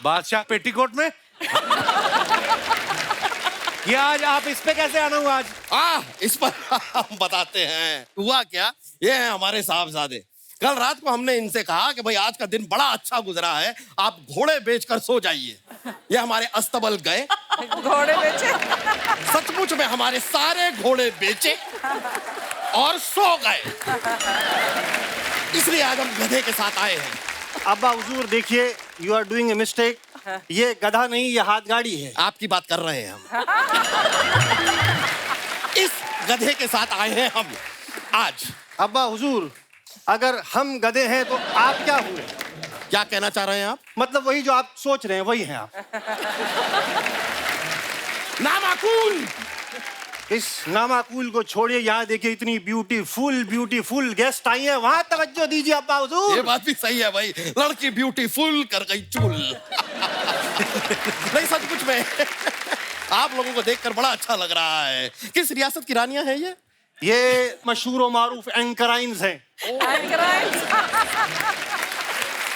बादशाह पेटीकोट में। ये आज आप इस पे कैसे आना हुआ आज? इस पर हम बताते हैं। हुआ क्या, ये है हमारे साहबजादे। कल रात को हमने इनसे कहा कि भाई आज का दिन बड़ा अच्छा गुजरा है, आप घोड़े बेचकर सो जाइए। ये हमारे अस्तबल गए, घोड़े बेचे। सचमुच में हमारे सारे घोड़े बेचे और सो गए। इसलिए आज हम गधे के साथ आए हैं। अब्बा हुजूर देखिए, you are doing a mistake. ये गधा नहीं, ये हाथ गाड़ी है। आपकी बात कर रहे हैं हम। इस गधे के साथ आए हैं हम आज। अब्बा हुजूर, अगर हम गधे हैं तो आप क्या हुए? क्या कहना चाह रहे हैं आप? मतलब वही जो आप सोच रहे हैं वही हैं आप। नामाकूल। इस नामाकूल को छोड़िए, यहाँ देखिए इतनी ब्यूटीफुल गेस्ट आई हैं, वहां तवज्जो दीजिए अब्बा हुजूर। ये बात भी सही है भाई, लड़की ब्यूटीफुल कर गई चुल। नहीं सचमुच में आप लोगों को देखकर बड़ा अच्छा लग रहा है। किस रियासत की रानियां हैं ये? ये मशहूर और मारूफ एंकराइन्स हैं।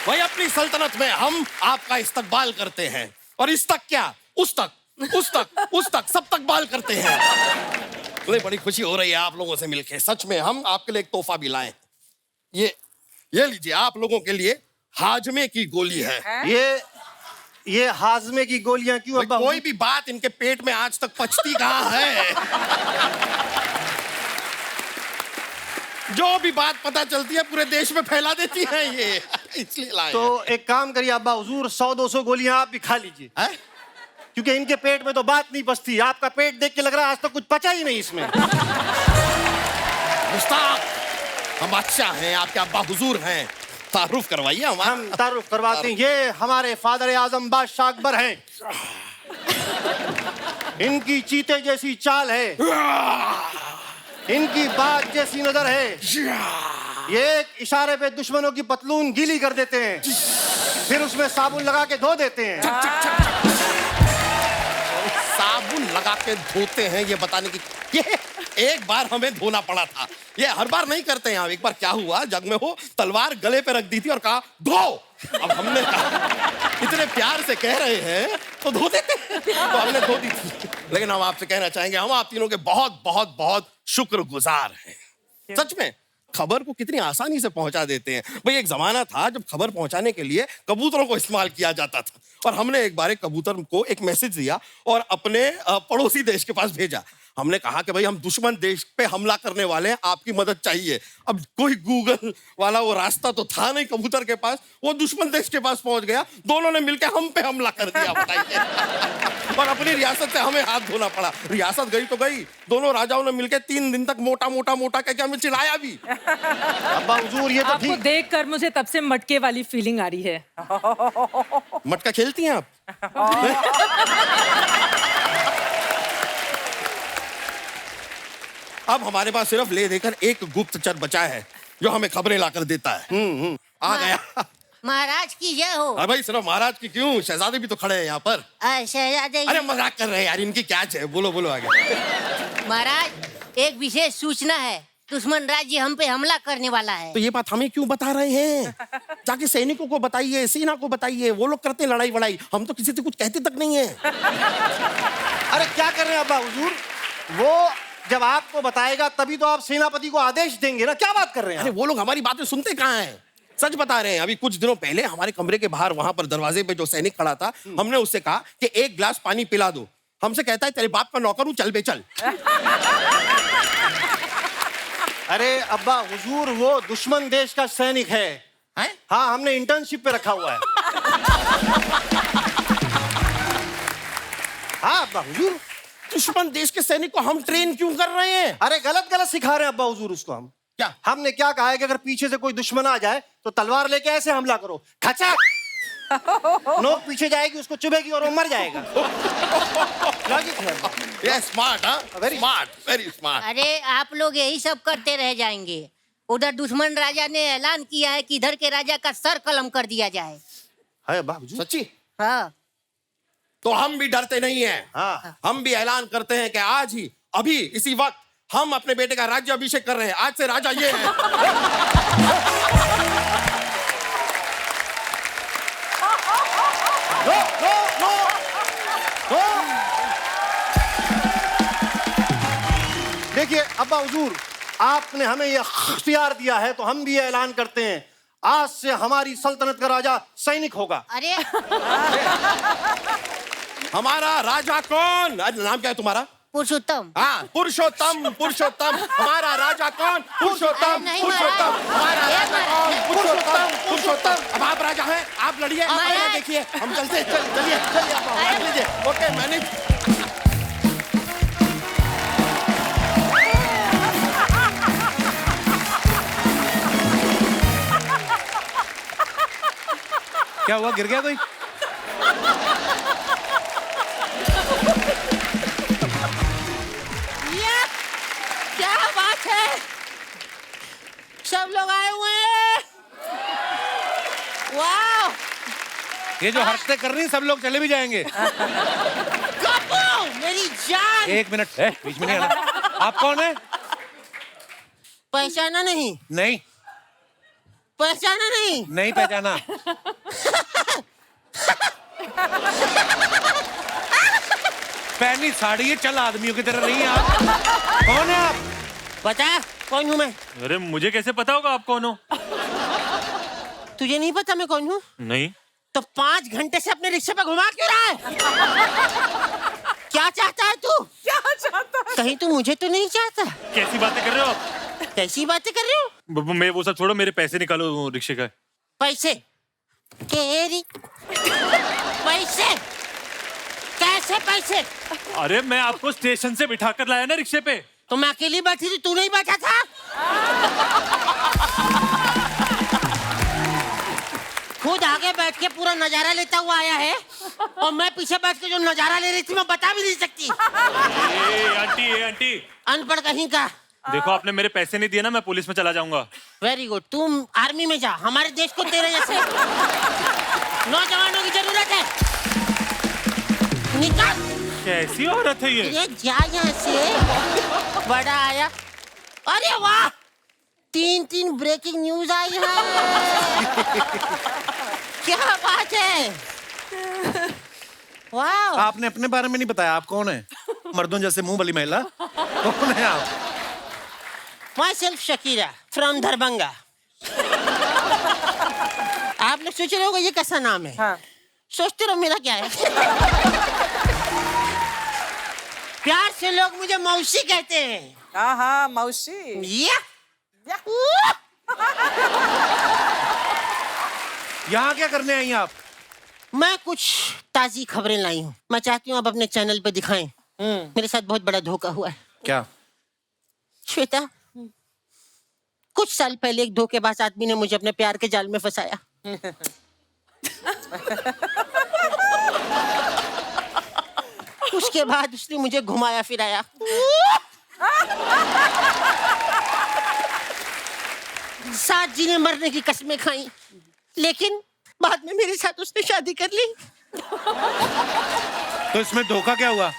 भाई अपनी सल्तनत में हम आपका इस्तकबाल करते हैं, और इस तक क्या, उस तक सब तक बाल करते हैं। मुझे बड़ी खुशी हो रही है आप लोगों से मिलके। सच में हम आपके लिए एक तोहफा भी लाए। ये लीजिए, आप लोगों के लिए हाजमे की गोली है। ये हाजमे की गोलियां क्यों अब्बा? कोई भी बात इनके पेट में आज तक पचती कहाँ है। जो भी बात पता चलती है पूरे देश में फैला देती है ये, इसलिए लाए। तो एक काम करिए अब्बा हुजूर, 100-200 गोलियां आप भी खा लीजिए, क्योंकि इनके पेट में तो बात नहीं पचती। आपका पेट देख के लग रहा है आज तक कुछ पचा ही नहीं इसमें। मुस्ताक, हम बादशाह हैं, आपके अब्बा हुजूर हैं, तारुफ करवाइए। हम तारुफ करवाते हैं। ये हमारे फादर आजम बादशाह अकबर हैं। इनकी चीते जैसी चाल है, इनकी बात जैसी नजर है। ये एक इशारे पे दुश्मनों की पतलून गीली कर देते हैं, फिर उसमें साबुन लगा के धो देते हैं। साबुन लगा के धोते हैं, ये बताने की। ये एक बार हमें धोना पड़ा था, ये हर बार नहीं करते हैं। एक बार क्या हुआ, जग में हो तलवार गले पे रख दी थी और कहा धो। अब हमने कहा इतने प्यार से कह रहे हैं तो धो देते हैं, तो हमने धो दी थी। लेकिन हम आपसे कहना चाहेंगे, हम आप तीनों के बहुत बहुत बहुत शुक्रगुजार हैं। सच में खबर को कितनी आसानी से पहुंचा देते हैं। भाई एक जमाना था जब खबर पहुंचाने के लिए कबूतरों को इस्तेमाल किया जाता था, और हमने एक बार एक कबूतर को एक मैसेज दिया और अपने पड़ोसी देश के पास भेजा। हमने कहा कि भाई हम दुश्मन देश पे हमला करने वाले हैं, आपकी मदद चाहिए। अब कोई गूगल वाला वो रास्ता तो था नहीं कबूतर के पास, वो दुश्मन देश के पास पहुंच गया। दोनों ने मिलकर हम पे हमला कर दिया, बताइए। और अपनी रियासत से हमें हाथ धोना पड़ा। रियासत गई तो गई, दोनों राजाओं ने मिलकर 3 दिन तक मोटा कहकर हमें चिढ़ाया भी। अब्बा हुजूर, ये तो आपको देखकर मुझे तब से मटके वाली फीलिंग आ रही है। मटका खेलती हैं आप? अब हमारे पास सिर्फ ले देकर एक गुप्तचर बचा है जो हमें खबरें लाकर देता है। आ गया। महाराज की जय हो। अरे भाई सिर्फ महाराज की क्यों, शहजादे भी तो खड़े हैं यहाँ पर। शहजादे। अरे मजाक कर रहे हैं यार, इनकी क्या है, बोलो आगे। महाराज एक विशेष सूचना है, दुश्मन राज्य हम पे हमला करने वाला है। तो ये बात हमें क्यों बता रहे हैं? जाके सैनिकों को बताइए, सेना को बताइए, वो लोग करते हैं लड़ाई वड़ाई, हम तो किसी से कुछ कहते तक नहीं है। अरे क्या कर रहे हैं अब्बा हुजूर, वो जब आपको बताएगा तभी तो आप सेनापति को आदेश देंगे ना। क्या बात कर रहे हैं? अरे वो लोग हमारी बातें सुनते कहाँ हैं? सच बता रहे हैं। अभी कुछ दिनों पहले हमारे कमरे के बाहर वहां पर दरवाजे पे जो सैनिक खड़ा था, हमने उससे कहा कि 1 गिलास पानी पिला दो। हमसे कहता है तेरे बाप का नौकर हूं, चल बे चल। अरे अब्बा हुजूर, वो दुश्मन देश का सैनिक है। हाँ, हमने इंटर्नशिप पे रखा हुआ है। हाँ अब्बा हुजूर, दुश्मन देश के सैनिक को हम ट्रेन क्यों कर रहे हैं? अरे गलत सिखा रहे हैं अब्बा हुजूर उसको हम। क्या? हमने क्या कहा है कि अगर पीछे से कोई दुश्मन आ जाए तो तलवार लेके ऐसे हमला करो, खचाक, नोक पीछे जाएगी, उसको चुभेगी और वो मर जाएगा। लॉजिक है। ये स्मार्ट, हाँ? Very smart, very smart. अरे आप लोग यही सब करते रह जाएंगे। उधर दुश्मन राजा ने ऐलान किया है कि इधर के राजा का सर कलम कर दिया जाए। है अब्बा हुजूर? सच्ची? हाँ। तो हम भी डरते नहीं हैं। हाँ। हम भी ऐलान करते हैं कि आज ही, अभी इसी वक्त हम अपने बेटे का राज्य अभिषेक कर रहे हैं। आज से राजा ये है। देखिए अब्बा हुजूर, आपने हमें ये इख्तियार दिया है तो हम भी ये ऐलान करते हैं, आज से हमारी सल्तनत का राजा सैनिक होगा। अरे हमारा राजा कौन? नाम क्या है तुम्हारा? पुरुषोत्तम। हाँ, पुरुषोत्तम। पुरुषोत्तम। हमारा राजा कौन? पुरुषोत्तम। नहीं, पुरुषोत्तम। हमारा राजा कौन? पुरुषोत्तम। पुरुषोत्तम। अब आप राजा हैं, आप लड़िए, आप महाराज। देखिए, हम चलते, चलिए आप बैठ लीजिए। ओके, मैंने क्या हुआ, गिर गया कोई? ये क्या बात है, सब लोग आए हुए हैं। वाह, ये जो हरकतें कर रही हैं, सब लोग चले भी जाएंगे। कपूर, मेरी जान। एक मिनट, बीच में नहीं आना। आप कौन है? पहचाना नहीं? नहीं, पहचाना नहीं? नहीं पहचाना। पहनी साड़ी है, चल आदमियों की तरह नहीं है आप। कौन है आप? पता है कौन हूँ मैं? अरे मुझे कैसे पता होगा आप कौन हो? तुझे नहीं पता मैं कौन हूँ? नहीं। तो 5 घंटे से अपने रिक्शे पे घुमा क्यों रहा है? क्या चाहता है तू? क्या चाहता है? कहीं तू मुझे तो नहीं चाहता? कैसी बातें कर रहे हो आप? कैसी बातें कर रहे हो? मैं वो सब छोड़ो, मेरे पैसे निकालो वो रिक्शे का। पैसे? केरी पैसे? कैसे पैसे? अरे मैं आपको स्टेशन से बिठा कर लाया ना रिक्शे पे। तो मैं अकेली बैठी थी, तू नहीं बैठा था? खुद आगे बैठ के पूरा नजारा लेता हुआ आया है और मैं पीछे बैठ के जो नजारा ले रही थी मैं बता भी नहीं सकती। ए आंटी अनपढ़ कहीं का। देखो, आपने मेरे पैसे नहीं दिए ना, मैं पुलिस में चला जाऊंगा। वेरी गुड, तुम आर्मी में जा, हमारे देश को तेरे जैसे नौजवानों की जरूरत है। निकल। कैसी औरत है ये? ये जा यहाँ से। बड़ा आया। अरे वाह, 3 ब्रेकिंग न्यूज आई है। क्या बात है, वाह। आपने अपने बारे में नहीं बताया, आप कौन है? मर्दों जैसे मुंह वाली महिला, कौन है आप? Myself Shakira from Darbhanga. आप लोग सोच रहे होगा ये कैसा नाम है? हाँ। सोचते रहो, मेरा क्या है। प्यार से लोग मुझे मौसी कहते हैं। हाँ हाँ, मौसी। या। यहाँ क्या करने आई हैं आप? मैं कुछ ताजी खबरें लाई हूँ, मैं चाहती हूँ आप अपने चैनल पे दिखाएं। मेरे साथ बहुत बड़ा धोखा हुआ है। क्या? श्वेता, कुछ साल पहले एक धोखेबाज आदमी ने मुझे अपने प्यार के जाल में फंसाया। उसके बाद उसने मुझे घुमाया फिराया। साथ जीने मरने की कसमें खाई, लेकिन बाद में मेरे साथ उसने शादी कर ली। तो इसमें धोखा क्या हुआ?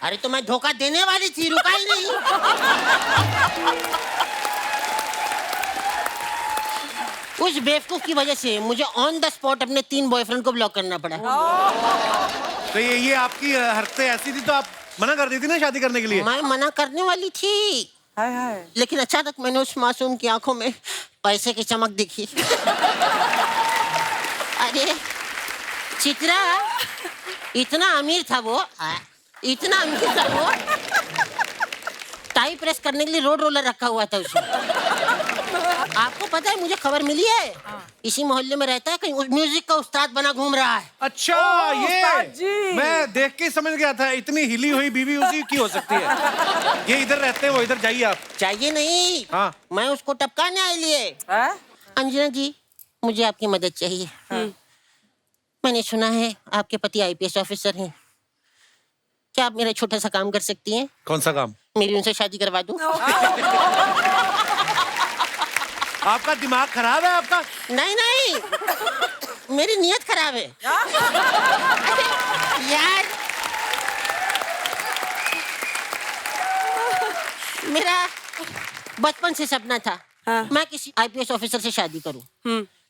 अरे तो मैं धोखा देने वाली थी, रुका ही नहीं। उस बेवकूफ की वजह से मुझे ऑन द स्पॉट अपने 3 बॉयफ्रेंड को ब्लॉक करना पड़ा। तो ये आपकी हरकतें ऐसी थी तो आप मना कर दी थी ना शादी करने के लिए? मैं मना करने वाली थी, हाय हाय। लेकिन अचानक मैंने उस मासूम की आंखों में पैसे की चमक दिखी। अरे चित्रा, इतना अमीर था वो, इतना अमीर था वो, टाई प्रेस करने के लिए रोड रोलर रखा हुआ था उसने। आपको पता है, मुझे खबर मिली है, इसी मोहल्ले में रहता है, कहीं म्यूजिक का उस्ताद बना घूम रहा है। अच्छा, उस्ताद जी। ये मैं देख के समझ गया था, इतनी हिली हुई बीवी उसी की हो सकती है। ये इधर रहते हैं, वो इधर जाइए आप। चाहिए नहीं, हाँ। मैं उसको टपकाने आई लिए। हाँ? अंजना जी, मुझे आपकी मदद चाहिए। मैंने सुना है आपके पति आईपीएस ऑफिसर हैं, क्या आप मेरा छोटा सा काम कर सकती हैं? कौन सा काम? मेरी उनसे शादी करवा दूं? आपका दिमाग खराब है आपका? नहीं नहीं, मेरी नीयत खराब है। यार, मेरा बचपन से सपना था मैं किसी आईपीएस ऑफिसर से शादी करूं,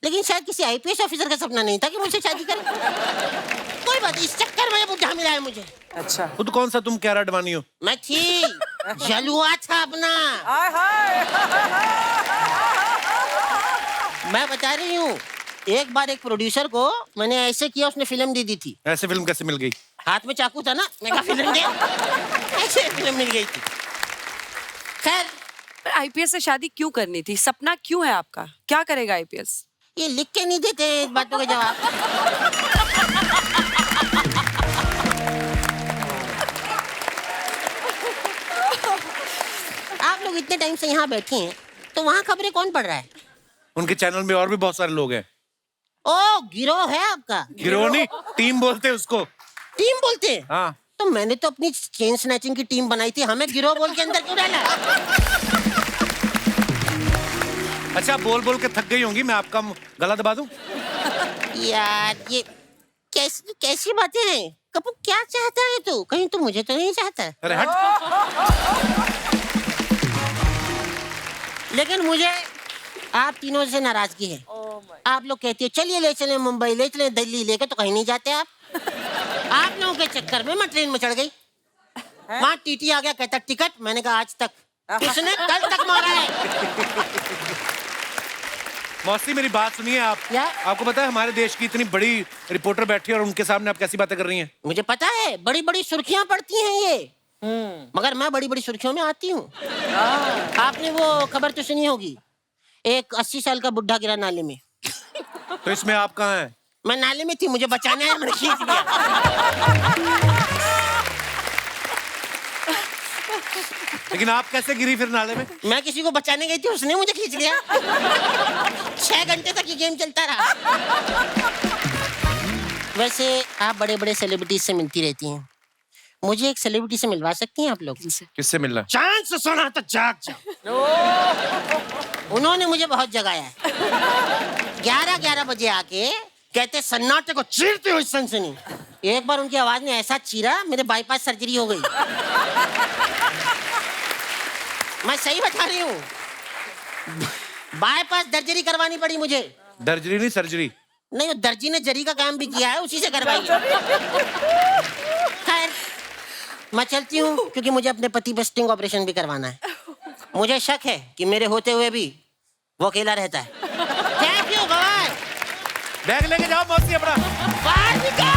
लेकिन शायद किसी आईपीएस ऑफिसर का सपना नहीं था कि मुझसे शादी करे। कोई बात, इस चक्कर में बुढ़ा मिला है मुझे। अच्छा। खुद कौन सा तुम क्यारा अडवाणी हो? मैं थी जलुआ था अपना। हाय हाय। मैं बता रही हूँ, एक बार एक प्रोड्यूसर को मैंने ऐसे किया, उसने फिल्म दे दी थी। ऐसे फिल्म कैसे मिल गई? हाथ में चाकू था ना, मैं कहा फिल्म दे। ऐसे फिल्म मिल गई थी। खैर आईपीएस से शादी क्यों करनी थी? सपना क्यों है आपका? क्या करेगा आईपीएस? ये लिख के नहीं देते हैं इस बातों के जवाब। आप लोग इतने टाइम से यहाँ बैठे हैं तो वहाँ खबरें कौन पढ़ रहा है? उनके चैनल में और भी बहुत सारे लोग हैं। ओ गिरोह है आपका? गिरोह नहीं, टीम बोलते हैं उसको। टीम बोलते हैं? हाँ। तो मैंने तो अपनी चेन स्नैचिंग की टीम बनाई थी, हमें गिरोह बोल के अंदर क्यों डाला? अच्छा, बोल बोल के थक गई होंगी, मैं आपका गला दबा दूं? यार ये कैसी बातें हैं? कपूर क्या चाहता है तू? कहीं तू मुझे तो नहीं चाहता? अरे हट। लेकिन मुझे आप तीनों से नाराजगी है। आप लोग कहते हो चलिए ले चले मुंबई, ले चले दिल्ली, लेके तो कहीं नहीं जाते आप। आप लोगों के चक्कर में मैं ट्रेन में चढ़ गई। वहाँ टीटी आ गया, कहता टिकट। मैंने कहा आज तक, उसने कल तक मारा है। मौसी मेरी बात सुनिए आप। क्या? आपको पता है हमारे देश की इतनी बड़ी रिपोर्टर बैठी है और उनके सामने आप कैसी बातें कर रही हैं? मुझे पता है, बड़ी बड़ी सुर्खियां पड़ती हैं ये, मगर मैं बड़ी बड़ी सुर्खियों में आती हूँ। आपने वो खबर तो सुनी होगी, एक 80 साल का बुढ़ा गिरा नाले में। तो इसमें आप कहाँ हैं? मैं नाले में थी, मुझे बचाने आया, मैंने खींच लिया। लेकिन आप कैसे गिरी फिर नाले में? मैं किसी को बचाने गई थी, उसने मुझे खींच लिया। 6 घंटे तक ये गेम चलता रहा। वैसे आप बड़े बड़े सेलिब्रिटीज से मिलती रहती हैं, मुझे एक सेलिब्रिटी से मिलवा सकती हैं आप लोग? किससे मिलना? चांद से सोना तो जाग जाओ। उन्होंने मुझे बहुत जगाया है। 11 बजे आके कहते सन्नाटे को चीरते हुए सनसनी। एक बार उनकी आवाज ने ऐसा चीरा, मेरे बाईपास सर्जरी हो गई। मैं सही बता रही हूँ, बाईपास सर्जरी करवानी पड़ी मुझे। दर्जरी नहीं, सर्जरी। नहीं, वो दर्जी ने जरी का काम भी किया है, उसी से करवाई। खैर मैं चलती हूँ, क्योंकि मुझे अपने पति पे स्टिंग ऑपरेशन भी करवाना है। मुझे शक है कि मेरे होते हुए भी वो अकेला रहता है। Thank you, bye. बैग लेके जाओ मौसी अपना। बाहर निकल।